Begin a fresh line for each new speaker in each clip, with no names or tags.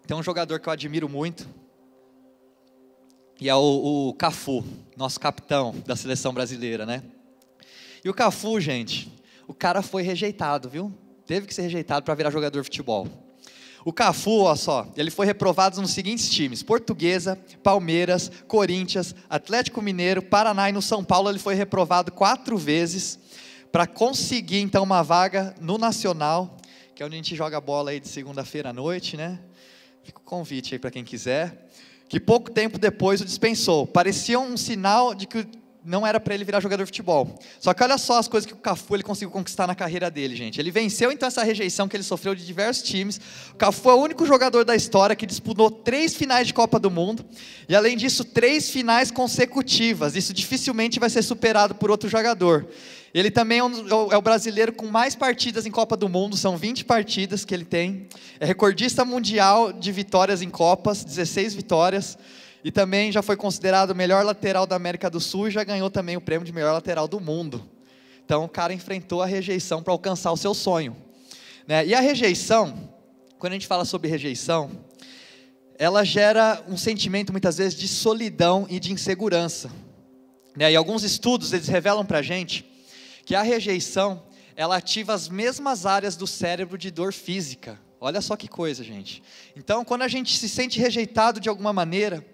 Tem um jogador que eu admiro muito, e é o Cafu, nosso capitão da seleção brasileira, né? E o Cafu, gente, o cara foi rejeitado, viu? Teve que ser rejeitado para virar jogador de futebol. O Cafu, olha só, ele foi reprovado nos seguintes times: Portuguesa, Palmeiras, Corinthians, Atlético Mineiro, Paraná, e no São Paulo ele foi reprovado 4 vezes para conseguir então uma vaga no Nacional, que é onde a gente joga bola aí de segunda-feira à noite, né? Fica o convite aí para quem quiser. Que pouco tempo depois o dispensou. Parecia um sinal de que não era para ele virar jogador de futebol. Só que olha só as coisas que o Cafu ele conseguiu conquistar na carreira dele, gente. Ele venceu então essa rejeição que ele sofreu de diversos times. O Cafu é o único jogador da história que disputou 3 finais de Copa do Mundo. E além disso, 3 finais consecutivas. Isso dificilmente vai ser superado por outro jogador. Ele também é o brasileiro com mais partidas em Copa do Mundo, são 20 partidas que ele tem. É recordista mundial de vitórias em Copas, 16 vitórias. E também já foi considerado o melhor lateral da América do Sul e já ganhou também o prêmio de melhor lateral do mundo. Então o cara enfrentou a rejeição para alcançar o seu sonho, né? E a rejeição, quando a gente fala sobre rejeição, ela gera um sentimento muitas vezes de solidão e de insegurança, né? E alguns estudos eles revelam para a gente que a rejeição ela ativa as mesmas áreas do cérebro de dor física. Olha só que coisa, gente. Então quando a gente se sente rejeitado de alguma maneira,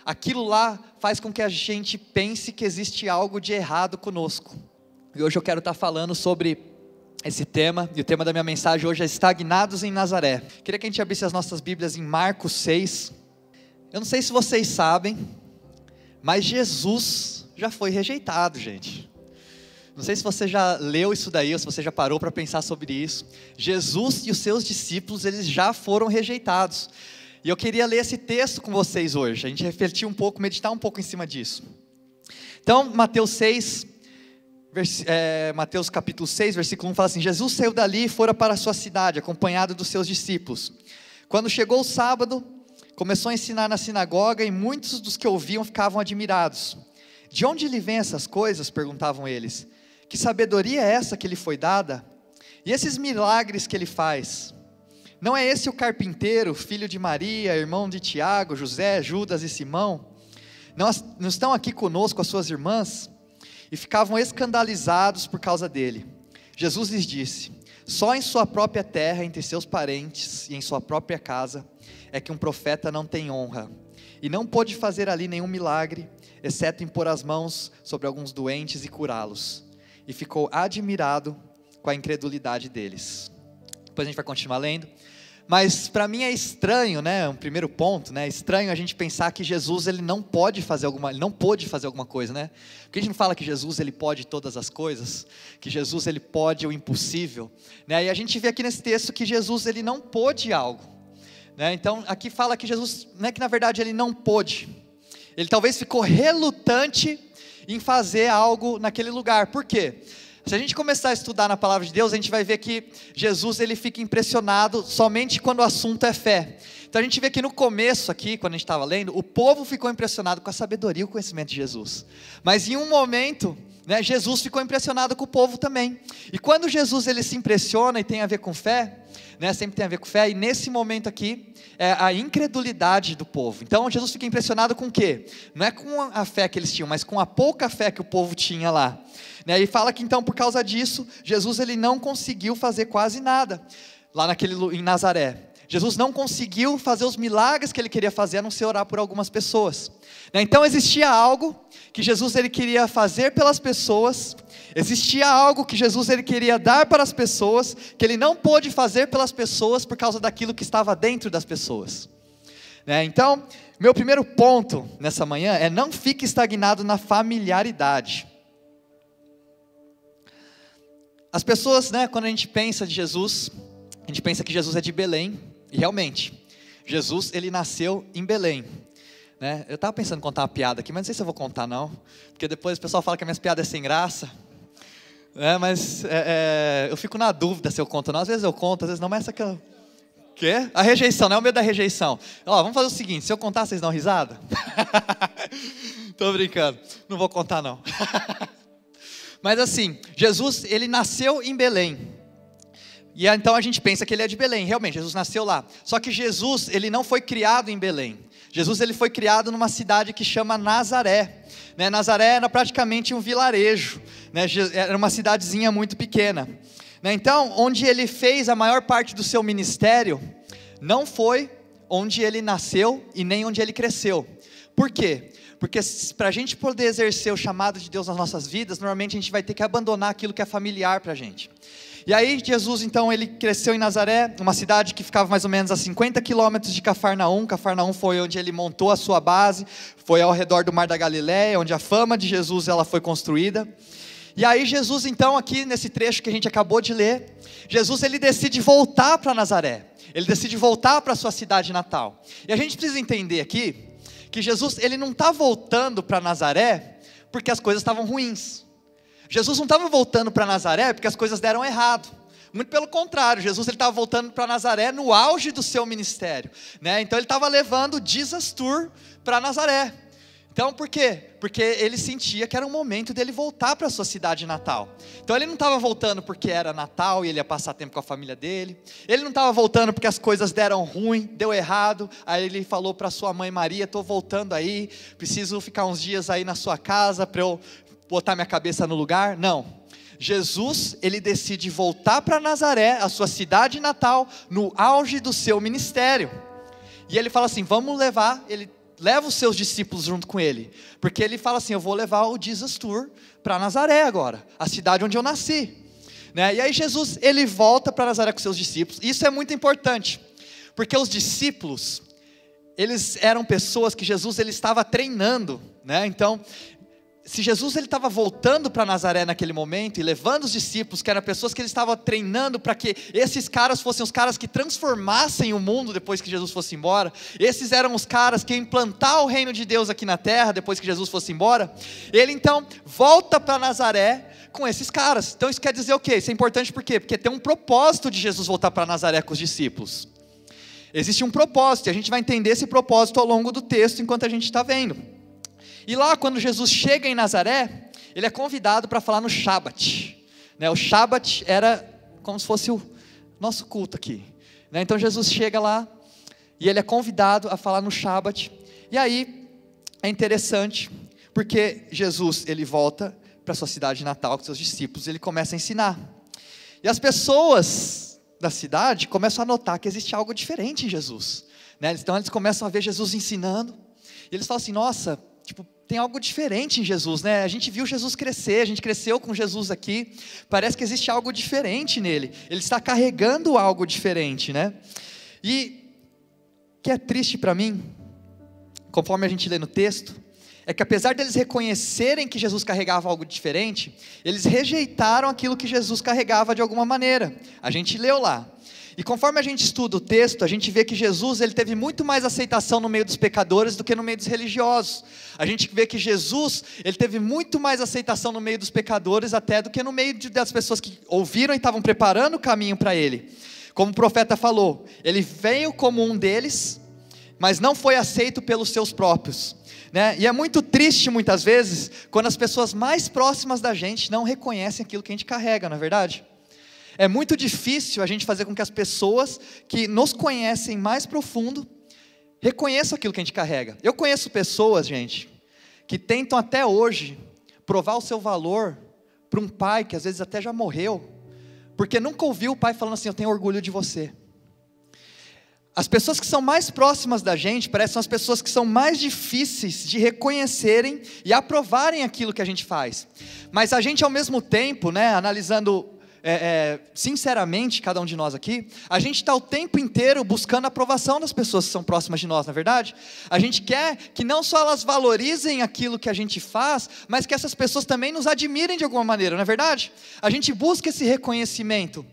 aquilo lá faz com que a gente pense que existe algo de errado conosco. E hoje eu quero estar falando sobre esse tema, e o tema da minha mensagem hoje é Estagnados em Nazaré. Queria que a gente abrisse as nossas Bíblias em Marcos 6. Eu não sei se vocês sabem, mas Jesus já foi rejeitado, gente. Não sei se você já leu isso daí, ou se você já parou para pensar sobre isso. Jesus e os seus discípulos, eles já foram rejeitados. E eu queria ler esse texto com vocês hoje, a gente refletir um pouco, meditar um pouco em cima disso. Então, Mateus capítulo 6, versículo 1, fala assim: Jesus saiu dali e fora para a sua cidade, acompanhado dos seus discípulos. Quando chegou o sábado, começou a ensinar na sinagoga, e muitos dos que ouviam ficavam admirados. De onde lhe vêm essas coisas? Perguntavam eles. Que sabedoria é essa que lhe foi dada? E esses milagres que ele faz? Não é esse o carpinteiro, filho de Maria, irmão de Tiago, José, Judas e Simão? Não estão aqui conosco as suas irmãs? E ficavam escandalizados por causa dele. Jesus lhes disse: só em sua própria terra, entre seus parentes e em sua própria casa, é que um profeta não tem honra. E não pôde fazer ali nenhum milagre, exceto impor as mãos sobre alguns doentes e curá-los. E ficou admirado com a incredulidade deles. Depois a gente vai continuar lendo. Mas para mim é estranho, né? Um primeiro ponto, né? Estranho a gente pensar que Jesus ele não pôde fazer alguma coisa, né? Porque a gente não fala que Jesus ele pode todas as coisas, que Jesus ele pode o impossível, né? E a gente vê aqui nesse texto que Jesus ele não pôde algo, né? Então aqui fala que Jesus, não é que na verdade ele não pôde, ele talvez ficou relutante em fazer algo naquele lugar. Por quê? Se a gente começar a estudar na palavra de Deus, a gente vai ver que Jesus ele fica impressionado somente quando o assunto é fé. Então a gente vê que no começo aqui, quando a gente estava lendo, o povo ficou impressionado com a sabedoria e o conhecimento de Jesus. Mas em um momento, né, Jesus ficou impressionado com o povo também. E quando Jesus ele se impressiona e tem a ver com fé, né, sempre tem a ver com fé, e nesse momento aqui, é a incredulidade do povo. Então Jesus fica impressionado com o quê? Não é com a fé que eles tinham, mas com a pouca fé que o povo tinha lá. E fala que então por causa disso, Jesus ele não conseguiu fazer quase nada, lá em Nazaré. Jesus não conseguiu fazer os milagres que ele queria fazer, a não ser orar por algumas pessoas. Então existia algo que Jesus ele queria fazer pelas pessoas, existia algo que Jesus ele queria dar para as pessoas, que ele não pôde fazer pelas pessoas por causa daquilo que estava dentro das pessoas. Então, meu primeiro ponto nessa manhã é: não fique estagnado na familiaridade. As pessoas, quando a gente pensa de Jesus, a gente pensa que Jesus é de Belém, e realmente, Jesus ele nasceu em Belém, né? Eu estava pensando em contar uma piada aqui, mas não sei se eu vou contar não, porque depois o pessoal fala que as minhas piadas é sem graça, mas eu fico na dúvida se eu conto ou não. Às vezes eu conto, às vezes não, mas essa que eu... Quê? A rejeição, não é o medo da rejeição. Vamos fazer o seguinte, se eu contar vocês dão risada? Tô brincando, não vou contar não. Mas assim, Jesus ele nasceu em Belém. E então a gente pensa que ele é de Belém, realmente, Jesus nasceu lá. Só que Jesus, ele não foi criado em Belém. Jesus, ele foi criado numa cidade que chama Nazaré. Nazaré era praticamente um vilarejo, era uma cidadezinha muito pequena. Então, onde ele fez a maior parte do seu ministério, não foi onde ele nasceu e nem onde ele cresceu. Por quê? Porque para a gente poder exercer o chamado de Deus nas nossas vidas, normalmente a gente vai ter que abandonar aquilo que é familiar para a gente. E aí Jesus então ele cresceu em Nazaré, uma cidade que ficava mais ou menos a 50 quilômetros de Cafarnaum. Cafarnaum foi onde ele montou a sua base, foi ao redor do Mar da Galileia, onde a fama de Jesus ela foi construída. E aí Jesus então aqui nesse trecho que a gente acabou de ler, Jesus ele decide voltar para Nazaré, ele decide voltar para a sua cidade natal. E a gente precisa entender aqui, que Jesus ele não está voltando para Nazaré, porque as coisas estavam ruins. Jesus não estava voltando para Nazaré porque as coisas deram errado. Muito pelo contrário, Jesus estava voltando para Nazaré no auge do seu ministério. Então ele estava levando o Jesus Tour para Nazaré. Então por quê? Porque ele sentia que era o momento dele voltar para a sua cidade natal. Então ele não estava voltando porque era Natal e ele ia passar tempo com a família dele. Ele não estava voltando porque as coisas deram ruim, deu errado. Aí ele falou para sua mãe Maria, estou voltando aí, preciso ficar uns dias aí na sua casa para eu botar minha cabeça no lugar. Não, Jesus ele decide voltar para Nazaré, a sua cidade natal, no auge do seu ministério. E ele fala assim, vamos levar, ele leva os seus discípulos junto com ele, porque ele fala assim, eu vou levar o Jesus Tour para Nazaré agora, a cidade onde eu nasci. E aí Jesus ele volta para Nazaré com seus discípulos. Isso é muito importante, porque os discípulos, eles eram pessoas que Jesus ele estava treinando, então se Jesus ele estava voltando para Nazaré naquele momento e levando os discípulos, que eram pessoas que ele estava treinando para que esses caras fossem os caras que transformassem o mundo depois que Jesus fosse embora, esses eram os caras que iam implantar o reino de Deus aqui na terra depois que Jesus fosse embora, ele então volta para Nazaré com esses caras. Então isso quer dizer o quê? Isso é importante por quê? Porque tem um propósito de Jesus voltar para Nazaré com os discípulos. Existe um propósito, e a gente vai entender esse propósito ao longo do texto enquanto a gente está vendo. E lá quando Jesus chega em Nazaré, ele é convidado para falar no Shabat. O Shabat era como se fosse o nosso culto aqui. Então Jesus chega lá e ele é convidado a falar no Shabat. E aí é interessante, porque Jesus ele volta para sua cidade natal com seus discípulos, ele começa a ensinar. E as pessoas da cidade começam a notar que existe algo diferente em Jesus. Então eles começam a ver Jesus ensinando, e eles falam assim, nossa, tem algo diferente em Jesus, A gente viu Jesus crescer, a gente cresceu com Jesus aqui, parece que existe algo diferente nele, ele está carregando algo diferente, E o que é triste para mim, conforme a gente lê no texto, é que apesar deles reconhecerem que Jesus carregava algo diferente, eles rejeitaram aquilo que Jesus carregava de alguma maneira. A gente leu lá. E conforme a gente estuda o texto, a gente vê que Jesus ele teve muito mais aceitação no meio dos pecadores do que no meio dos religiosos. A gente vê que Jesus ele teve muito mais aceitação no meio dos pecadores até do que no meio das pessoas que ouviram e estavam preparando o caminho para ele. Como o profeta falou, ele veio como um deles, mas não foi aceito pelos seus próprios. E é muito triste muitas vezes quando as pessoas mais próximas da gente não reconhecem aquilo que a gente carrega, não é verdade? É muito difícil a gente fazer com que as pessoas que nos conhecem mais profundo reconheçam aquilo que a gente carrega. Eu conheço pessoas, gente, que tentam até hoje provar o seu valor para um pai que às vezes até já morreu, porque nunca ouviu o pai falando assim, eu tenho orgulho de você. As pessoas que são mais próximas da gente, parecem as pessoas que são mais difíceis de reconhecerem e aprovarem aquilo que a gente faz. Mas a gente ao mesmo tempo, analisando sinceramente, cada um de nós aqui, a gente está o tempo inteiro buscando a aprovação das pessoas que são próximas de nós, não é verdade? A gente quer que não só elas valorizem aquilo que a gente faz, mas que essas pessoas também nos admirem de alguma maneira, não é verdade? A gente busca esse reconhecimento,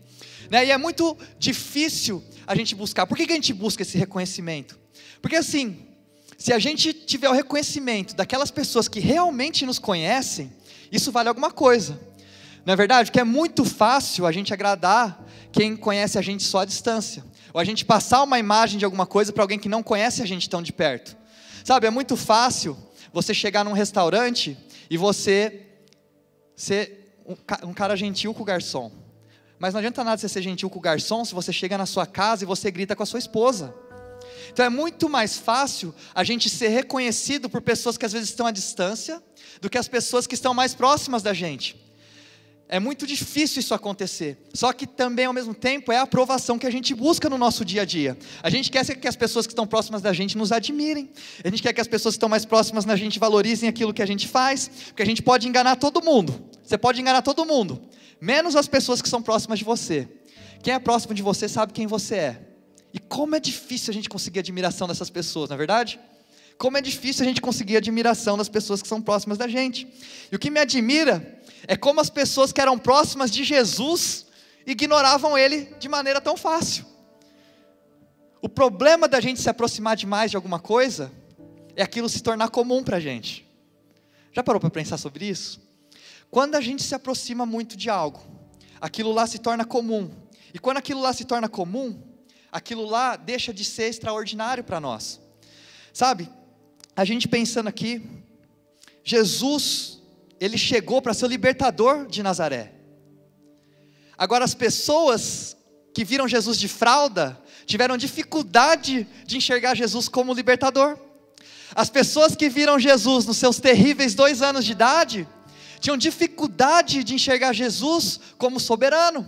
e é muito difícil a gente buscar. Por que a gente busca esse reconhecimento? Porque assim, se a gente tiver o reconhecimento daquelas pessoas que realmente nos conhecem, isso vale alguma coisa. Não é verdade? Porque é muito fácil a gente agradar quem conhece a gente só à distância, ou a gente passar uma imagem de alguma coisa para alguém que não conhece a gente tão de perto. Sabe, é muito fácil você chegar num restaurante e você ser um cara gentil com o garçom. Mas não adianta nada você ser gentil com o garçom se você chega na sua casa e você grita com a sua esposa. Então é muito mais fácil a gente ser reconhecido por pessoas que às vezes estão à distância, do que as pessoas que estão mais próximas da gente. É muito difícil isso acontecer. Só que também ao mesmo tempo é a aprovação que a gente busca no nosso dia a dia. A gente quer que as pessoas que estão próximas da gente nos admirem. A gente quer que as pessoas que estão mais próximas da gente valorizem aquilo que a gente faz. Porque a gente pode enganar todo mundo. Você pode enganar todo mundo, menos as pessoas que são próximas de você. Quem é próximo de você sabe quem você é. E como é difícil a gente conseguir admiração dessas pessoas, não é verdade? Como é difícil a gente conseguir admiração das pessoas que são próximas da gente. E o que me admira é como as pessoas que eram próximas de Jesus ignoravam Ele de maneira tão fácil. O problema da gente se aproximar demais de alguma coisa é aquilo se tornar comum para a gente. Já parou para pensar sobre isso? Quando a gente se aproxima muito de algo, aquilo lá se torna comum. E quando aquilo lá se torna comum, aquilo lá deixa de ser extraordinário para nós. Sabe, a gente pensando aqui, Jesus, Ele chegou para ser o libertador de Nazaré. Agora as pessoas que viram Jesus de fralda, tiveram dificuldade de enxergar Jesus como libertador. As pessoas que viram Jesus nos seus terríveis 2 anos de idade, tinham dificuldade de enxergar Jesus como soberano,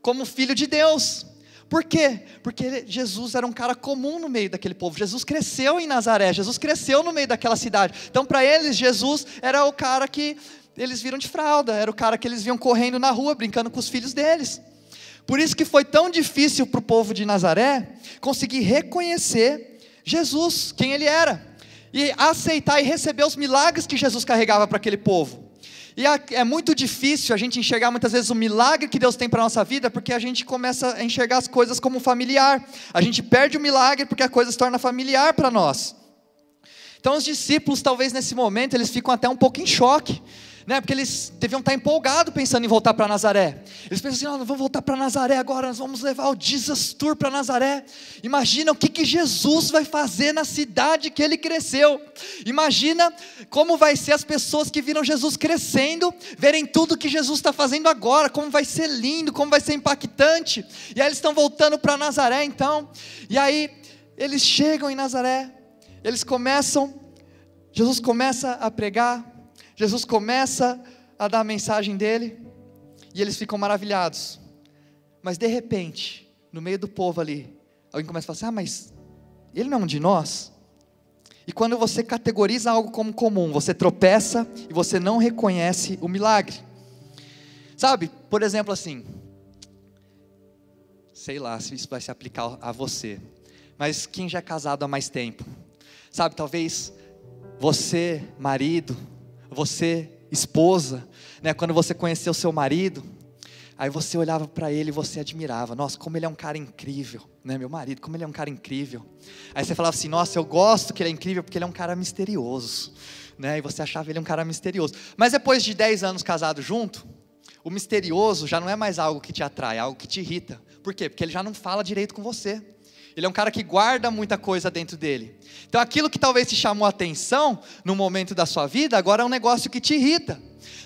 como filho de Deus. Por quê? Porque Jesus era um cara comum no meio daquele povo. Jesus cresceu em Nazaré, Jesus cresceu no meio daquela cidade. Então para eles Jesus era o cara que eles viram de fralda, era o cara que eles viam correndo na rua, brincando com os filhos deles. Por isso que foi tão difícil para o povo de Nazaré conseguir reconhecer Jesus, quem Ele era, e aceitar e receber os milagres que Jesus carregava para aquele povo. E é muito difícil a gente enxergar muitas vezes o milagre que Deus tem para a nossa vida, porque a gente começa a enxergar as coisas como familiar. A gente perde o milagre porque a coisa se torna familiar para nós. Então os discípulos talvez nesse momento eles ficam até um pouco em choque, né? Porque eles deviam estar empolgados pensando em voltar para Nazaré. Eles pensam assim, nós vamos voltar para Nazaré agora, nós vamos levar o Jesus Tour para Nazaré. Imagina o que Jesus vai fazer na cidade que Ele cresceu. Imagina como vai ser as pessoas que viram Jesus crescendo, verem tudo que Jesus está fazendo agora, como vai ser lindo, como vai ser impactante. E aí eles estão voltando para Nazaré então, e aí eles chegam em Nazaré, Jesus começa a pregar, Jesus começa a dar a mensagem dele, e eles ficam maravilhados. Mas de repente, no meio do povo ali, alguém começa a falar assim, mas ele não é um de nós? E quando você categoriza algo como comum, você tropeça e você não reconhece o milagre. Sabe, por exemplo assim, sei lá se isso vai se aplicar a você, mas quem já é casado há mais tempo, sabe, talvez você, marido, você, esposa, né, quando você conheceu seu marido, aí você olhava para ele e você admirava, nossa, como ele é um cara incrível, né, meu marido, como ele é um cara incrível. Aí você falava assim, nossa, eu gosto que ele é incrível porque ele é um cara misterioso, né, e você achava ele um cara misterioso. Mas depois de 10 anos casados junto, o misterioso já não é mais algo que te atrai, é algo que te irrita. Por quê? Porque ele já não fala direito com você. Ele é um cara que guarda muita coisa dentro dele. Então aquilo que talvez te chamou a atenção no momento da sua vida, agora é um negócio que te irrita.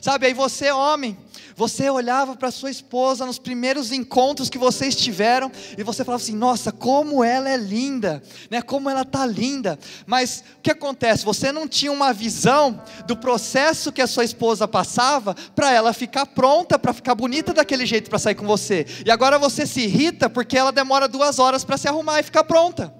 Sabe, aí você homem, você olhava para sua esposa nos primeiros encontros que vocês tiveram, e você falava assim, nossa, como ela é linda, né? Como ela está linda. Mas o que acontece? Você não tinha uma visão do processo que a sua esposa passava, para ela ficar pronta, para ficar bonita daquele jeito para sair com você. E agora você se irrita, porque ela demora 2 horas para se arrumar e ficar pronta.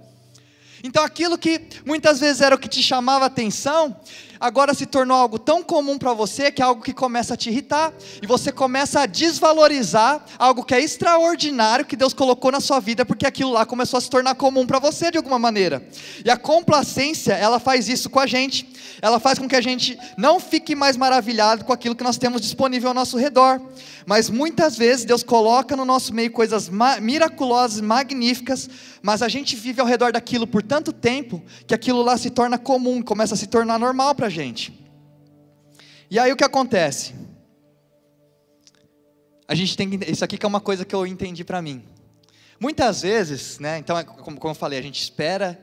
Então aquilo que muitas vezes era o que te chamava a atenção, agora se tornou algo tão comum para você, que é algo que começa a te irritar, e você começa a desvalorizar algo que é extraordinário, que Deus colocou na sua vida, porque aquilo lá começou a se tornar comum para você de alguma maneira. E a complacência, ela faz isso com a gente, ela faz com que a gente não fique mais maravilhado com aquilo que nós temos disponível ao nosso redor, mas muitas vezes Deus coloca no nosso meio coisas miraculosas, magníficas, mas a gente vive ao redor daquilo por tanto tempo, que aquilo lá se torna comum, começa a se tornar normal para a gente. E aí o que acontece? A gente tem que, isso aqui que é uma coisa que eu entendi para mim. Muitas vezes, né, então como eu falei, a gente espera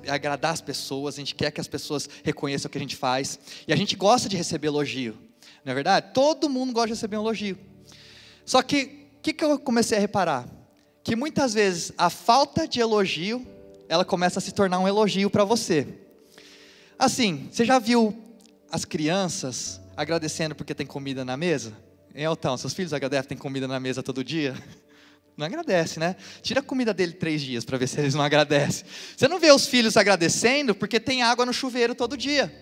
agradar as pessoas, a gente quer que as pessoas reconheçam o que a gente faz, e a gente gosta de receber elogio, não é verdade? Todo mundo gosta de receber um elogio. Só que que eu comecei a reparar? Que muitas vezes a falta de elogio, ela começa a se tornar um elogio para você. Assim, você já viu as crianças agradecendo porque tem comida na mesa? Então, seus filhos agradecem, tem comida na mesa todo dia? Não agradece, né? Tira a comida dele 3 dias para ver se eles não agradecem. Você não vê os filhos agradecendo porque tem água no chuveiro todo dia,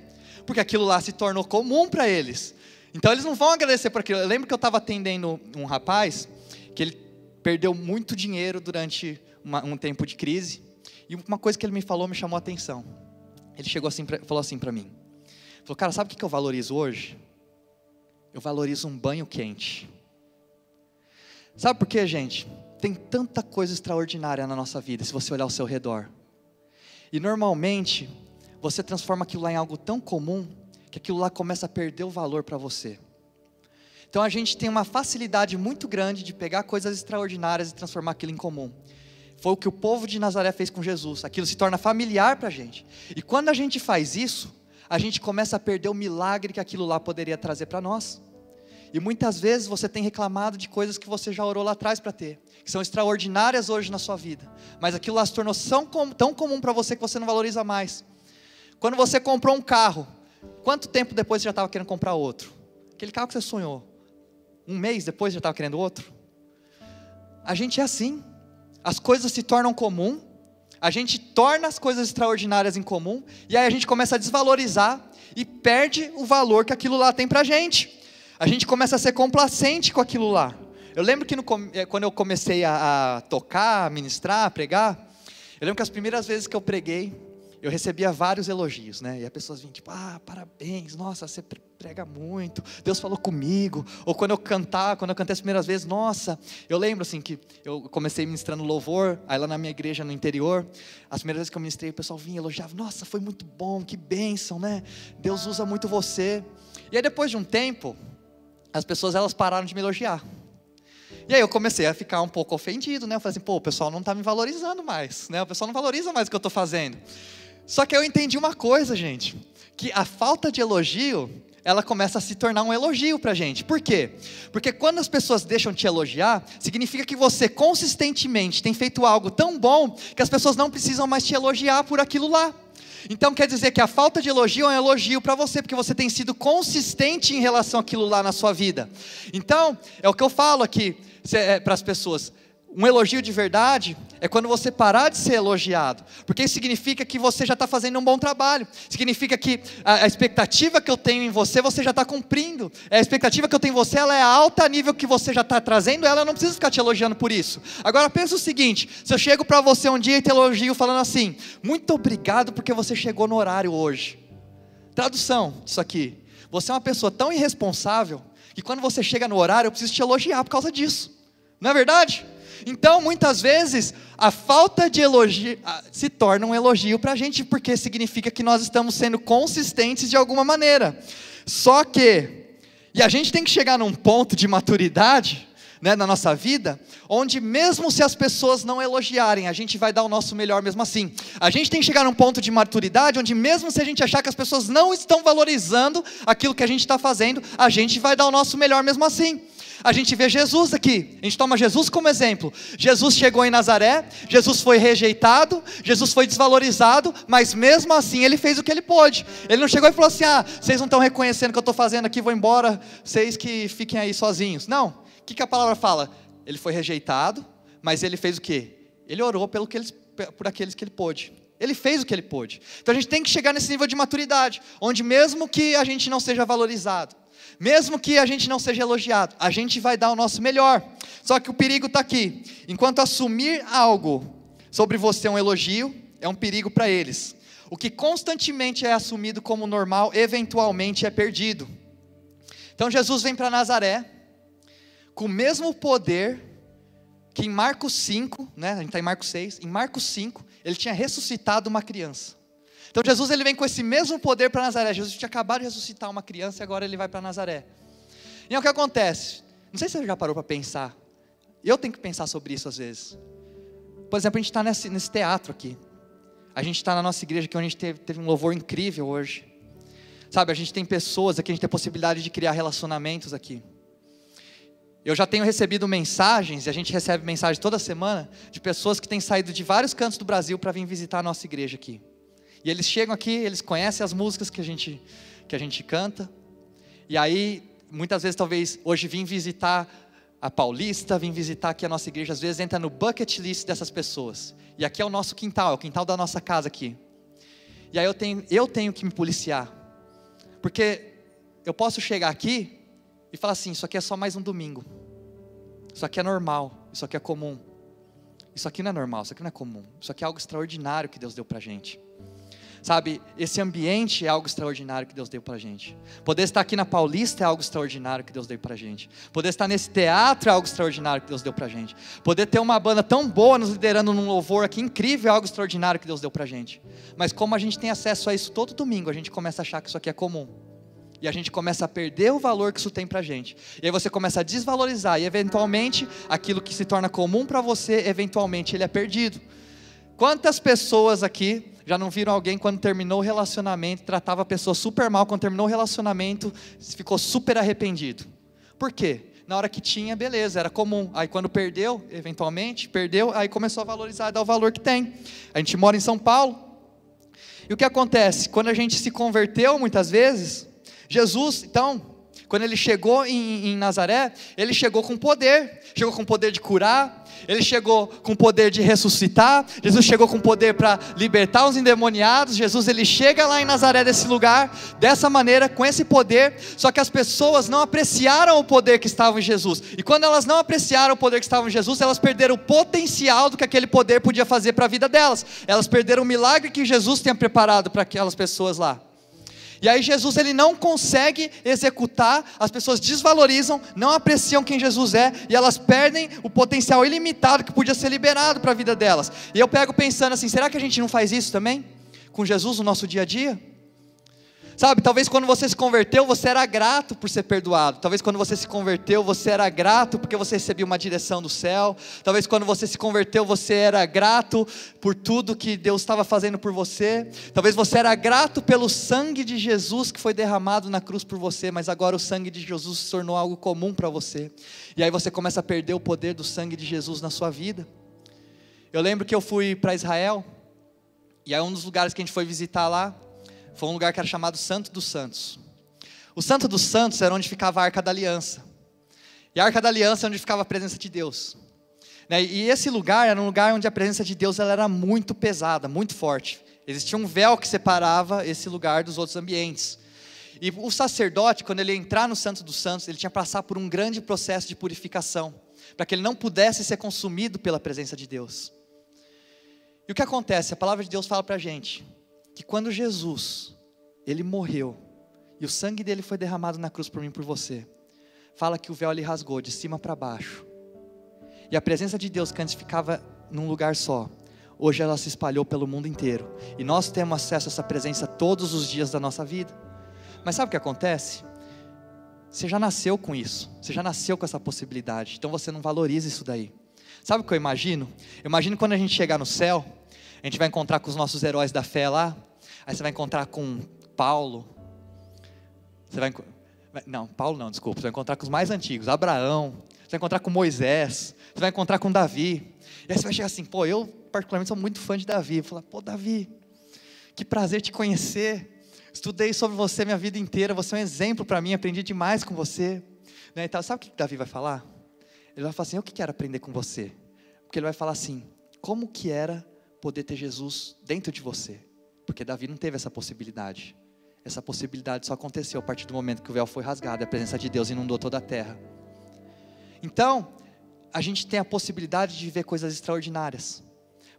porque aquilo lá se tornou comum para eles. Então eles não vão agradecer por aquilo. Eu lembro que eu estava atendendo um rapaz que ele perdeu muito dinheiro durante um tempo de crise, e uma coisa que ele me falou me chamou a atenção. Ele chegou assim, falou assim para mim, falou: cara, sabe o que eu valorizo hoje? Eu valorizo um banho quente. Sabe por quê, gente? Tem tanta coisa extraordinária na nossa vida, se você olhar ao seu redor. E normalmente, você transforma aquilo lá em algo tão comum, que aquilo lá começa a perder o valor para você. Então a gente tem uma facilidade muito grande de pegar coisas extraordinárias e transformar aquilo em comum. Foi o que o povo de Nazaré fez com Jesus. Aquilo se torna familiar para a gente. E quando a gente faz isso, a gente começa a perder o milagre que aquilo lá poderia trazer para nós. E muitas vezes você tem reclamado de coisas que você já orou lá atrás para ter, que são extraordinárias hoje na sua vida, mas aquilo lá se tornou tão comum para você que você não valoriza mais. Quando você comprou um carro, quanto tempo depois você já estava querendo comprar outro? Aquele carro que você sonhou, 1 mês depois já estava querendo outro? A gente é assim, as coisas se tornam comum, a gente torna as coisas extraordinárias em comum, e aí a gente começa a desvalorizar e perde o valor que aquilo lá tem para a gente. A gente começa a ser complacente com aquilo lá. Eu lembro que quando eu comecei a tocar, a ministrar, a pregar, eu lembro que as primeiras vezes que eu preguei, eu recebia vários elogios, né? E as pessoas vinham tipo: parabéns, nossa, você prega muito, Deus falou comigo. Ou quando eu cantei as primeiras vezes, nossa, eu lembro assim que eu comecei ministrando louvor, aí lá na minha igreja no interior, as primeiras vezes que eu ministrei, o pessoal vinha e elogiava: nossa, foi muito bom, que bênção, né? Deus usa muito você. E aí depois de um tempo, as pessoas elas pararam de me elogiar. E aí eu comecei a ficar um pouco ofendido, né? Eu falei assim: o pessoal não está me valorizando mais, né? O pessoal não valoriza mais o que eu estou fazendo. Só que eu entendi uma coisa, gente, que a falta de elogio, ela começa a se tornar um elogio para a gente. Por quê? Porque quando as pessoas deixam de te elogiar, significa que você consistentemente tem feito algo tão bom, que as pessoas não precisam mais te elogiar por aquilo lá. Então quer dizer que a falta de elogio é um elogio para você, porque você tem sido consistente em relação àquilo lá na sua vida. Então, é o que eu falo aqui para as pessoas: um elogio de verdade é quando você parar de ser elogiado, porque isso significa que você já está fazendo um bom trabalho, significa que a expectativa que eu tenho em você, você já está cumprindo, a expectativa que eu tenho em você, ela é alta a nível que você já está trazendo, ela não precisa ficar te elogiando por isso. Agora pensa o seguinte: se eu chego para você um dia e te elogio falando assim: muito obrigado porque você chegou no horário hoje. Tradução disso aqui: você é uma pessoa tão irresponsável, que quando você chega no horário eu preciso te elogiar por causa disso, não é verdade? Então muitas vezes a falta de elogio se torna um elogio para a gente, porque significa que nós estamos sendo consistentes de alguma maneira. Só que, e a gente tem que chegar num ponto de maturidade, né, na nossa vida, onde mesmo se as pessoas não elogiarem, a gente vai dar o nosso melhor mesmo assim. A gente tem que chegar num ponto de maturidade, onde mesmo se a gente achar que as pessoas não estão valorizando aquilo que a gente está fazendo, a gente vai dar o nosso melhor mesmo assim. A gente vê Jesus aqui, a gente toma Jesus como exemplo. Jesus chegou em Nazaré, Jesus foi rejeitado, Jesus foi desvalorizado, mas mesmo assim ele fez o que ele pôde. Ele não chegou e falou assim: vocês não estão reconhecendo o que eu estou fazendo aqui, vou embora, vocês que fiquem aí sozinhos. Não, o que a palavra fala? Ele foi rejeitado, mas ele fez o quê? Ele orou por aqueles que ele pôde. Ele fez o que ele pôde. Então a gente tem que chegar nesse nível de maturidade, onde mesmo que a gente não seja valorizado, mesmo que a gente não seja elogiado, a gente vai dar o nosso melhor. Só que o perigo está aqui: enquanto assumir algo sobre você é um elogio, é um perigo para eles. O que constantemente é assumido como normal, eventualmente é perdido. Então Jesus vem para Nazaré, com o mesmo poder que em Marcos 5, né, a gente está em Marcos 6, em Marcos 5, ele tinha ressuscitado uma criança. Então Jesus ele vem com esse mesmo poder para Nazaré. Jesus tinha acabado de ressuscitar uma criança e agora ele vai para Nazaré. E é o que acontece. Não sei se você já parou para pensar. Eu tenho que pensar sobre isso às vezes. Por exemplo, a gente está nesse teatro aqui. A gente está na nossa igreja aqui, onde a gente teve um louvor incrível hoje. Sabe, a gente tem pessoas aqui, a gente tem a possibilidade de criar relacionamentos aqui. Eu já tenho recebido mensagens, e a gente recebe mensagem toda semana, de pessoas que têm saído de vários cantos do Brasil para vir visitar a nossa igreja aqui. E eles chegam aqui, eles conhecem as músicas que a gente canta, e aí, muitas vezes, talvez, hoje vim visitar a Paulista, vim visitar aqui a nossa igreja, às vezes entra no bucket list dessas pessoas. E aqui é o nosso quintal, é o quintal da nossa casa aqui. E aí eu tenho que me policiar, porque eu posso chegar aqui e falar assim, isso aqui é só mais um domingo, isso aqui é normal, isso aqui é comum. Isso aqui não é normal, isso aqui não é comum, isso aqui é algo extraordinário que Deus deu pra gente. Sabe, esse ambiente é algo extraordinário que Deus deu pra gente. Poder estar aqui na Paulista é algo extraordinário que Deus deu pra gente. Poder estar nesse teatro é algo extraordinário que Deus deu pra gente. Poder ter uma banda tão boa nos liderando num louvor aqui incrível é algo extraordinário que Deus deu pra gente. Mas como a gente tem acesso a isso todo domingo, a gente começa a achar que isso aqui é comum. E a gente começa a perder o valor que isso tem pra gente. E aí você começa a desvalorizar. E eventualmente, aquilo que se torna comum pra você, eventualmente ele é perdido. Quantas pessoas aqui já não viram alguém quando terminou o relacionamento, tratava a pessoa super mal, quando terminou o relacionamento, ficou super arrependido? Por quê? Na hora que tinha, beleza, era comum. Aí quando perdeu, eventualmente, perdeu, aí começou a valorizar, dar o valor que tem. A gente mora em São Paulo. E o que acontece? Quando a gente se converteu, muitas vezes, Jesus, então, quando ele chegou em Nazaré, ele chegou com poder de curar, ele chegou com poder de ressuscitar, Jesus chegou com poder para libertar os endemoniados. Jesus, ele chega lá em Nazaré, desse lugar, dessa maneira, com esse poder, só que as pessoas não apreciaram o poder que estava em Jesus, e quando elas não apreciaram o poder que estava em Jesus, elas perderam o potencial do que aquele poder podia fazer para a vida delas, elas perderam o milagre que Jesus tinha preparado para aquelas pessoas lá. E aí Jesus, ele não consegue executar, as pessoas desvalorizam, não apreciam quem Jesus é, e elas perdem o potencial ilimitado que podia ser liberado para a vida delas. E eu pego pensando assim, será que a gente não faz isso também? Com Jesus no nosso dia a dia? Sabe, talvez quando você se converteu, você era grato por ser perdoado. Talvez quando você se converteu, você era grato porque você recebia uma direção do céu. Talvez quando você se converteu, você era grato por tudo que Deus estava fazendo por você. Talvez você era grato pelo sangue de Jesus que foi derramado na cruz por você, mas agora o sangue de Jesus se tornou algo comum para você. E aí você começa a perder o poder do sangue de Jesus na sua vida. Eu lembro que eu fui para Israel, e aí um dos lugares que a gente foi visitar lá, foi um lugar que era chamado Santo dos Santos. O Santo dos Santos era onde ficava a Arca da Aliança. E a Arca da Aliança é onde ficava a presença de Deus. E esse lugar era um lugar onde a presença de Deus ela era muito pesada, muito forte. Existia um véu que separava esse lugar dos outros ambientes. E o sacerdote, quando ele ia entrar no Santo dos Santos, ele tinha que passar por um grande processo de purificação, para que ele não pudesse ser consumido pela presença de Deus. E o que acontece? A palavra de Deus fala para a gente que quando Jesus, ele morreu, e o sangue dele foi derramado na cruz por mim e por você, fala que o véu ele rasgou de cima para baixo, e a presença de Deus que antes ficava num lugar só, hoje ela se espalhou pelo mundo inteiro, e nós temos acesso a essa presença todos os dias da nossa vida. Mas sabe o que acontece? Você já nasceu com isso, você já nasceu com essa possibilidade, então você não valoriza isso daí. Sabe o que eu imagino? Eu imagino quando a gente chegar no céu, a gente vai encontrar com os nossos heróis da fé lá, aí você vai encontrar com Paulo, Paulo não, desculpa, você vai encontrar com os mais antigos, Abraão, você vai encontrar com Moisés, você vai encontrar com Davi, e aí você vai chegar assim, eu particularmente sou muito fã de Davi, vou falar, Davi, que prazer te conhecer, estudei sobre você minha vida inteira, você é um exemplo para mim, aprendi demais com você, então, sabe o que Davi vai falar? Ele vai falar assim, eu que quero aprender com você, porque ele vai falar assim, como que era poder ter Jesus dentro de você, porque Davi não teve essa possibilidade só aconteceu a partir do momento que o véu foi rasgado, a presença de Deus inundou toda a terra. Então, a gente tem a possibilidade de viver coisas extraordinárias,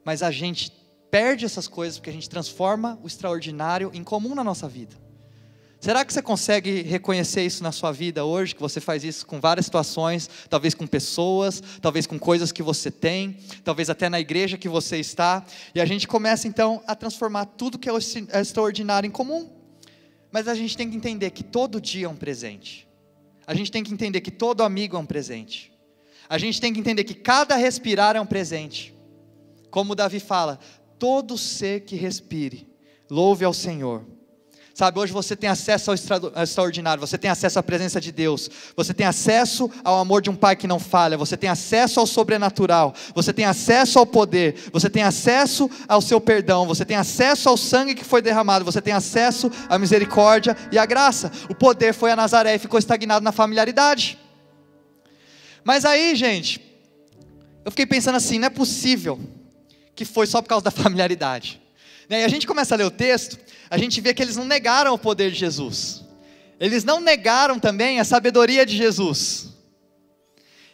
mas a gente perde essas coisas porque a gente transforma o extraordinário em comum na nossa vida. Será que você consegue reconhecer isso na sua vida hoje, que você faz isso com várias situações, talvez com pessoas, talvez com coisas que você tem, talvez até na igreja que você está, e a gente começa então a transformar tudo que é extraordinário em comum, mas a gente tem que entender que todo dia é um presente, a gente tem que entender que todo amigo é um presente, a gente tem que entender que cada respirar é um presente, como Davi fala, todo ser que respire, louve ao Senhor. Sabe, hoje você tem acesso ao extraordinário, você tem acesso à presença de Deus, você tem acesso ao amor de um Pai que não falha, você tem acesso ao sobrenatural, você tem acesso ao poder, você tem acesso ao seu perdão, você tem acesso ao sangue que foi derramado, você tem acesso à misericórdia e à graça. O poder foi a Nazaré e ficou estagnado na familiaridade. Mas aí, gente, eu fiquei pensando assim, não é possível que foi só por causa da familiaridade. E a gente começa a ler o texto, a gente vê que eles não negaram o poder de Jesus, eles não negaram também a sabedoria de Jesus,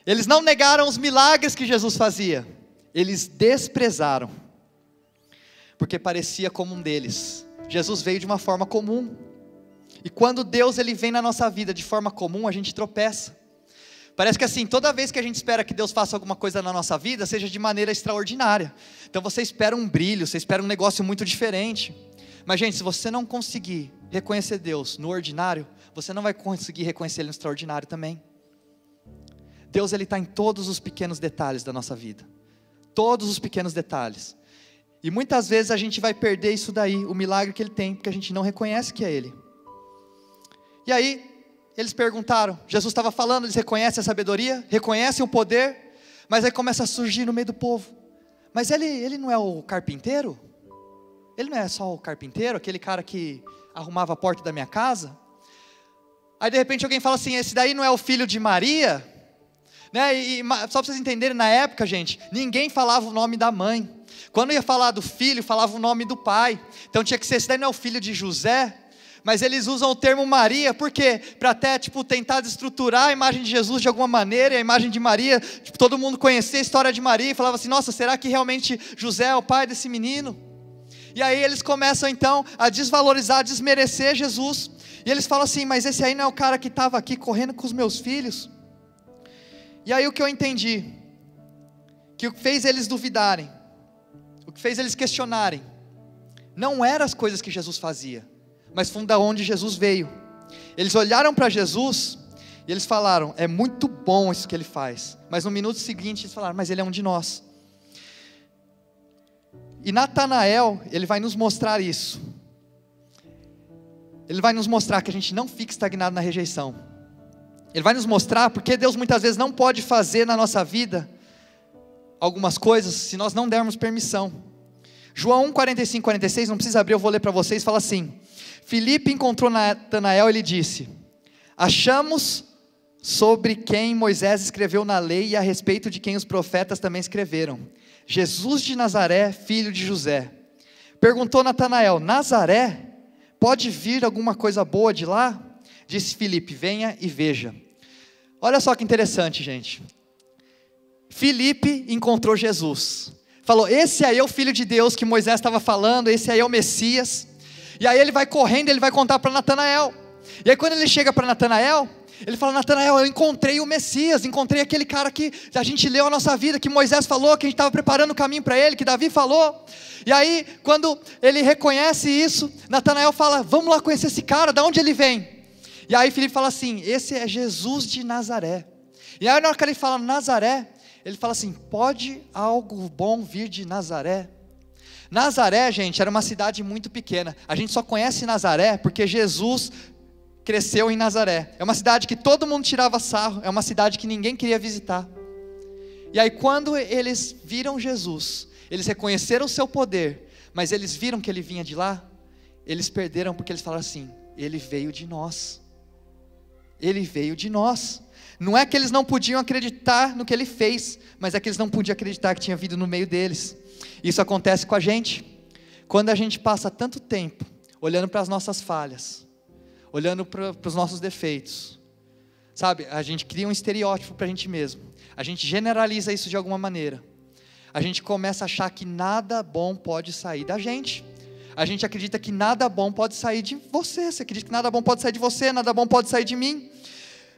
eles não negaram os milagres que Jesus fazia, eles desprezaram, porque parecia como um deles. Jesus veio de uma forma comum, e quando Deus ele vem na nossa vida de forma comum, a gente tropeça. Parece que assim, toda vez que a gente espera que Deus faça alguma coisa na nossa vida, seja de maneira extraordinária. Então você espera um brilho, você espera um negócio muito diferente. Mas gente, se você não conseguir reconhecer Deus no ordinário, você não vai conseguir reconhecer Ele no extraordinário também. Deus ele está em todos os pequenos detalhes da nossa vida. Todos os pequenos detalhes. E muitas vezes a gente vai perder isso daí, o milagre que Ele tem, porque a gente não reconhece que é Ele. E aí, eles perguntaram, Jesus estava falando, eles reconhecem a sabedoria, reconhecem o poder, mas aí começa a surgir no meio do povo, mas ele não é o carpinteiro? Ele não é só o carpinteiro, aquele cara que arrumava a porta da minha casa? Aí de repente alguém fala assim, esse daí não é o filho de Maria? Né? E só para vocês entenderem, na época, gente, ninguém falava o nome da mãe, quando ia falar do filho, falava o nome do pai, então tinha que ser, esse daí não é o filho de José? Mas eles usam o termo Maria, por quê? Para até tentar desestruturar a imagem de Jesus de alguma maneira, e a imagem de Maria, todo mundo conhecia a história de Maria, e falava assim, nossa, será que realmente José é o pai desse menino? E aí eles começam então a desvalorizar, a desmerecer Jesus, e eles falam assim, mas esse aí não é o cara que estava aqui correndo com os meus filhos? E aí o que eu entendi, que o que fez eles duvidarem, o que fez eles questionarem, não eram as coisas que Jesus fazia, mas foi da onde Jesus veio. Eles olharam para Jesus e eles falaram, é muito bom isso que Ele faz, mas no minuto seguinte eles falaram, mas Ele é um de nós. E Natanael, ele vai nos mostrar isso, ele vai nos mostrar que a gente não fica estagnado na rejeição, ele vai nos mostrar porque Deus muitas vezes não pode fazer na nossa vida algumas coisas, se nós não dermos permissão. João 1, 45, 46, não precisa abrir, eu vou ler para vocês, fala assim, Filipe encontrou Natanael e lhe disse, achamos sobre quem Moisés escreveu na lei e a respeito de quem os profetas também escreveram, Jesus de Nazaré, filho de José. Perguntou Natanael, Nazaré? Pode vir alguma coisa boa de lá? Disse Filipe, venha e veja. Olha só que interessante, gente. Filipe encontrou Jesus, falou, esse aí é o Filho de Deus que Moisés estava falando, esse aí é o Messias. E aí ele vai correndo, ele vai contar para Natanael. E aí quando ele chega para Natanael, ele fala, Natanael, eu encontrei o Messias, encontrei aquele cara que a gente leu a nossa vida, que Moisés falou, que a gente estava preparando o caminho para ele, que Davi falou. E aí quando ele reconhece isso, Natanael fala, vamos lá conhecer esse cara, de onde ele vem? E aí Filipe fala assim, esse é Jesus de Nazaré. E aí na hora que ele fala Nazaré, ele fala assim, pode algo bom vir de Nazaré? Nazaré, gente, era uma cidade muito pequena. A gente só conhece Nazaré porque Jesus cresceu em Nazaré. É uma cidade que todo mundo tirava sarro, é uma cidade que ninguém queria visitar. E aí quando eles viram Jesus, eles reconheceram o seu poder, mas eles viram que ele vinha de lá, eles perderam porque eles falaram assim, ele veio de nós. Ele veio de nós. Não é que eles não podiam acreditar no que ele fez, mas é que eles não podiam acreditar que tinha vindo no meio deles. Isso acontece com a gente, quando a gente passa tanto tempo olhando para as nossas falhas, olhando para os nossos defeitos, sabe, a gente cria um estereótipo para a gente mesmo, a gente generaliza isso de alguma maneira, a gente começa a achar que nada bom pode sair da gente, a gente acredita que nada bom pode sair de você, você acredita que nada bom pode sair de você, nada bom pode sair de mim.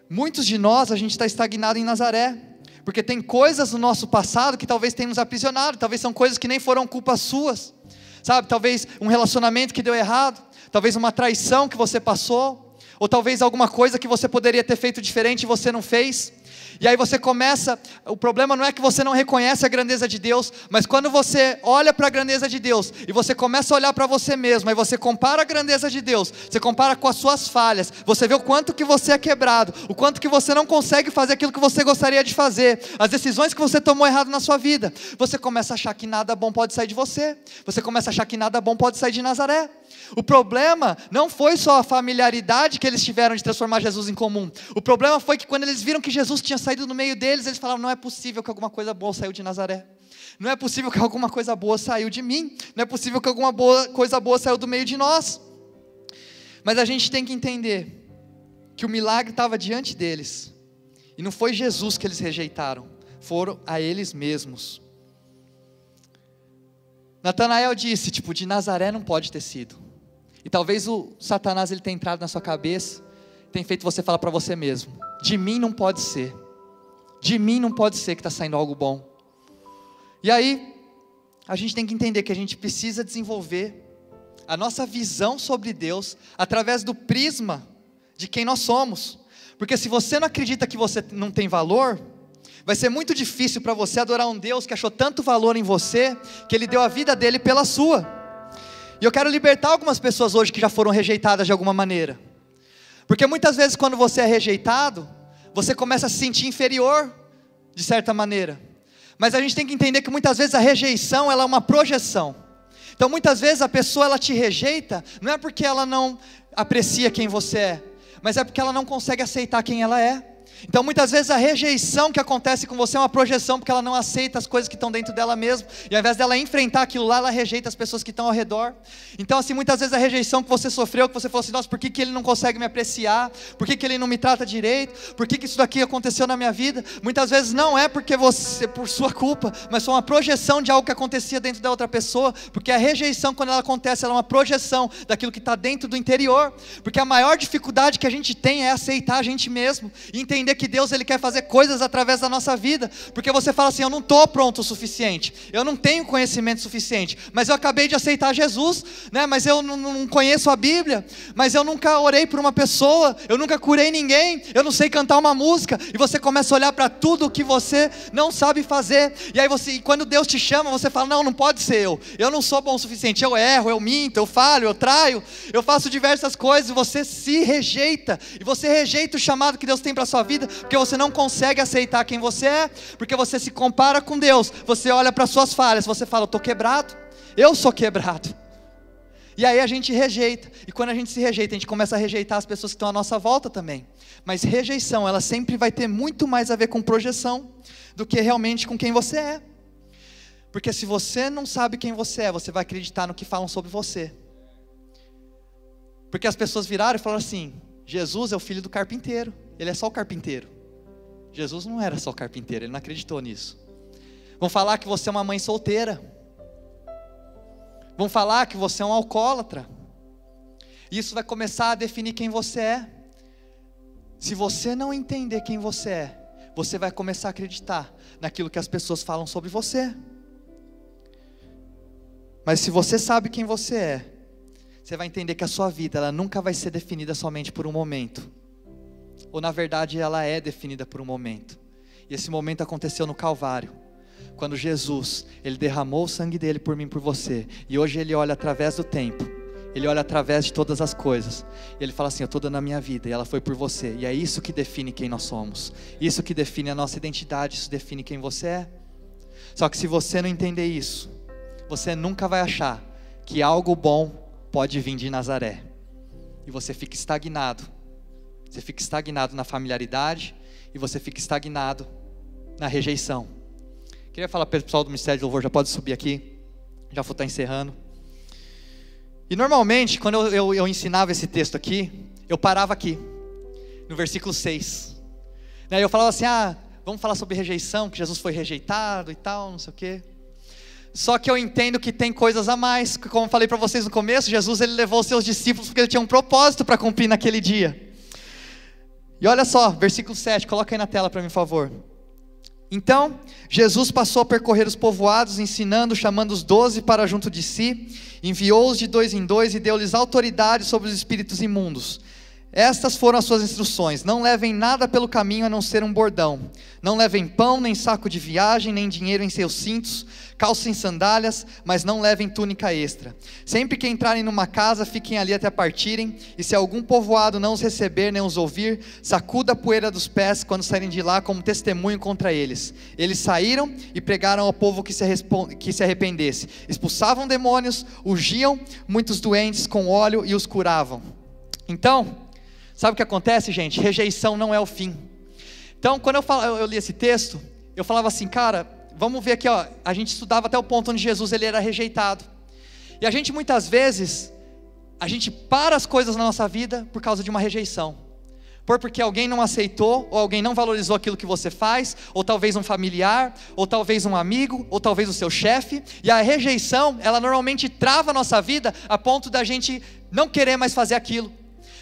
Muitos de nós, a gente está estagnado em Nazaré, porque tem coisas no nosso passado que talvez tenham nos aprisionado, talvez são coisas que nem foram culpas suas, sabe, talvez um relacionamento que deu errado, talvez uma traição que você passou, ou talvez alguma coisa que você poderia ter feito diferente e você não fez, E aí você começa, o problema não é que você não reconhece a grandeza de Deus, mas quando você olha para a grandeza de Deus, e você começa a olhar para você mesmo, aí você compara a grandeza de Deus, você compara com as suas falhas, você vê o quanto que você é quebrado, o quanto que você não consegue fazer aquilo que você gostaria de fazer, as decisões que você tomou errado na sua vida, você começa a achar que nada bom pode sair de você, você começa a achar que nada bom pode sair de Nazaré. O problema não foi só a familiaridade que eles tiveram de transformar Jesus em comum, o problema foi que quando eles viram que Jesus tinha saído no meio deles, eles falaram, não é possível que alguma coisa boa saiu de Nazaré, não é possível que alguma coisa boa saiu de mim, não é possível que alguma coisa boa saiu do meio de nós. Mas a gente tem que entender que o milagre estava diante deles, e não foi Jesus que eles rejeitaram, foram a eles mesmos. Natanael disse, de Nazaré não pode ter sido, e talvez o Satanás ele tenha entrado na sua cabeça, tem feito você falar para você mesmo, de mim não pode ser, de mim não pode ser que está saindo algo bom. E aí, a gente tem que entender que a gente precisa desenvolver a nossa visão sobre Deus, através do prisma de quem nós somos, porque se você não acredita que você não tem valor, vai ser muito difícil para você adorar um Deus que achou tanto valor em você, que Ele deu a vida dele pela sua. E eu quero libertar algumas pessoas hoje que já foram rejeitadas de alguma maneira, porque muitas vezes quando você é rejeitado, você começa a se sentir inferior, de certa maneira, mas a gente tem que entender que muitas vezes a rejeição, ela é uma projeção. Então muitas vezes a pessoa ela te rejeita, não é porque ela não aprecia quem você é, mas é porque ela não consegue aceitar quem ela é. Então muitas vezes a rejeição que acontece com você é uma projeção, porque ela não aceita as coisas que estão dentro dela mesma, e ao invés dela enfrentar aquilo lá, ela rejeita as pessoas que estão ao redor. Então assim, muitas vezes a rejeição que você sofreu, que você falou assim, nossa, por que ele não consegue me apreciar, por que ele não me trata direito, por que isso daqui aconteceu na minha vida, muitas vezes não é porque você, por sua culpa, mas foi uma projeção de algo que acontecia dentro da outra pessoa, porque a rejeição quando ela acontece, ela é uma projeção daquilo que está dentro do interior, porque a maior dificuldade que a gente tem é aceitar a gente mesmo, e entender que Deus ele quer fazer coisas através da nossa vida, porque você fala assim, eu não estou pronto o suficiente, eu não tenho conhecimento suficiente, mas eu acabei de aceitar Jesus, né? Mas eu não conheço a Bíblia, mas eu nunca orei por uma pessoa, eu nunca curei ninguém, eu não sei cantar uma música, e você começa a olhar para tudo que você não sabe fazer, e aí você, quando Deus te chama, você fala, não pode ser eu não sou bom o suficiente, eu erro, eu minto, eu falho, eu traio, eu faço diversas coisas, e você se rejeita, e você rejeita o chamado que Deus tem para a sua vida, porque você não consegue aceitar quem você é, porque você se compara com Deus, você olha para suas falhas, você fala, eu estou quebrado, eu sou quebrado, e aí a gente rejeita, e quando a gente se rejeita, a gente começa a rejeitar as pessoas que estão à nossa volta também, mas rejeição, ela sempre vai ter muito mais a ver com projeção, do que realmente com quem você é, porque se você não sabe quem você é, você vai acreditar no que falam sobre você, porque as pessoas viraram e falaram assim, Jesus é o filho do carpinteiro, ele é só o carpinteiro. Jesus não era só o carpinteiro, ele não acreditou nisso. Vão falar que você é uma mãe solteira, vão falar que você é um alcoólatra, isso vai começar a definir quem você é. Se você não entender quem você é, você vai começar a acreditar naquilo que as pessoas falam sobre você. Mas se você sabe quem você é, você vai entender que a sua vida, ela nunca vai ser definida somente por um momento, ou na verdade ela é definida por um momento, e esse momento aconteceu no Calvário, quando Jesus, Ele derramou o sangue dele por mim e por você, e hoje Ele olha através do tempo, Ele olha através de todas as coisas, e Ele fala assim, eu estou dando a minha vida, e ela foi por você, e é isso que define quem nós somos, isso que define a nossa identidade, isso define quem você é. Só que se você não entender isso, você nunca vai achar que algo bom pode vir de Nazaré, e você fica estagnado, na familiaridade, e você fica estagnado na rejeição. Queria falar para o pessoal do Ministério de Louvor, já pode subir aqui, já vou estar encerrando. E normalmente, quando eu ensinava esse texto aqui, eu parava aqui, no versículo 6, eu falava assim, vamos falar sobre rejeição, que Jesus foi rejeitado e tal, não sei o quê. Só que eu entendo que tem coisas a mais, como eu falei para vocês no começo, Jesus ele levou os seus discípulos, porque ele tinha um propósito para cumprir naquele dia. E olha só, versículo 7, coloca aí na tela para mim, por favor. Então, Jesus passou a percorrer os povoados, ensinando, chamando os 12 para junto de si, enviou-os de 2 em 2 e deu-lhes autoridade sobre os espíritos imundos. Estas foram as suas instruções: não levem nada pelo caminho a não ser um bordão. Não levem pão, nem saco de viagem, nem dinheiro em seus cintos. Calcem sandálias, mas não levem túnica extra. Sempre que entrarem numa casa, fiquem ali até partirem. E se algum povoado não os receber nem os ouvir, sacuda a poeira dos pés quando saírem de lá como testemunho contra eles. Eles saíram e pregaram ao povo que se arrependesse. Expulsavam demônios, ungiam muitos doentes com óleo e os curavam. Então, sabe o que acontece, gente? Rejeição não é o fim. Então, quando eu li esse texto, eu falava assim, cara, vamos ver aqui, ó, a gente estudava até o ponto onde Jesus ele era rejeitado. E a gente muitas vezes, a gente para as coisas na nossa vida por causa de uma rejeição. Porque alguém não aceitou, ou alguém não valorizou aquilo que você faz, ou talvez um familiar, ou talvez um amigo, ou talvez o seu chefe. E a rejeição, ela normalmente trava a nossa vida a ponto da gente não querer mais fazer aquilo.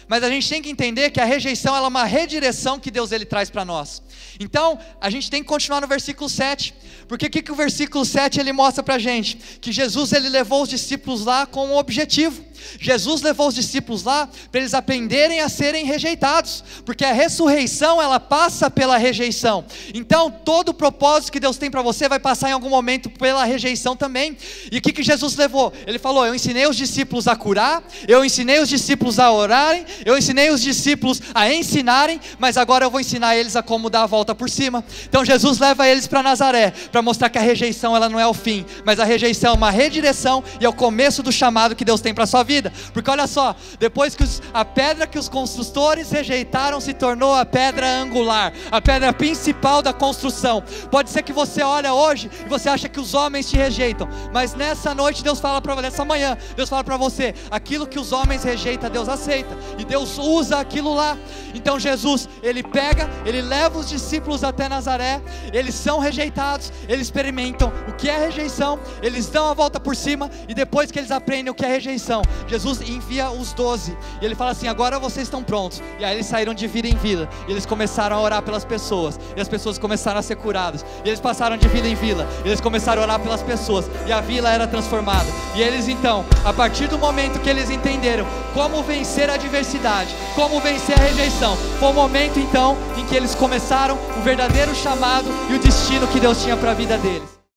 Mas a gente tem que entender que a rejeição ela é uma redireção que Deus ele traz para nós. Então, a gente tem que continuar no versículo 7. Porque o que o versículo 7 ele mostra para a gente? Que Jesus ele levou os discípulos lá com um objetivo. Jesus levou os discípulos lá para eles aprenderem a serem rejeitados, porque a ressurreição ela passa pela rejeição. Então todo o propósito que Deus tem para você vai passar em algum momento pela rejeição também. E o que Jesus levou? Ele falou: eu ensinei os discípulos a curar, eu ensinei os discípulos a orarem, eu ensinei os discípulos a ensinarem, mas agora eu vou ensinar eles a como dar a volta por cima. Então Jesus leva eles para Nazaré, para mostrar que a rejeição ela não é o fim, mas a rejeição é uma redireção e é o começo do chamado que Deus tem para a sua vida. Porque olha só, depois que a pedra que os construtores rejeitaram se tornou a pedra angular, a pedra principal da construção. Pode ser que você olha hoje e você acha que os homens te rejeitam, mas nessa noite Deus fala para você, nessa manhã Deus fala para você, aquilo que os homens rejeitam Deus aceita, e Deus usa aquilo lá. Então Jesus, ele pega, ele leva os discípulos até Nazaré, eles são rejeitados, eles experimentam o que é rejeição, eles dão a volta por cima, e depois que eles aprendem o que é rejeição, Jesus envia os 12, e ele fala assim: agora vocês estão prontos. E aí eles saíram de vila em vila, e eles começaram a orar pelas pessoas, e as pessoas começaram a ser curadas, e eles passaram de vila em vila, e eles começaram a orar pelas pessoas, e a vila era transformada. E eles então, a partir do momento que eles entenderam como vencer a adversidade, como vencer a rejeição, foi o momento então em que eles começaram o verdadeiro chamado e o destino que Deus tinha para a vida deles.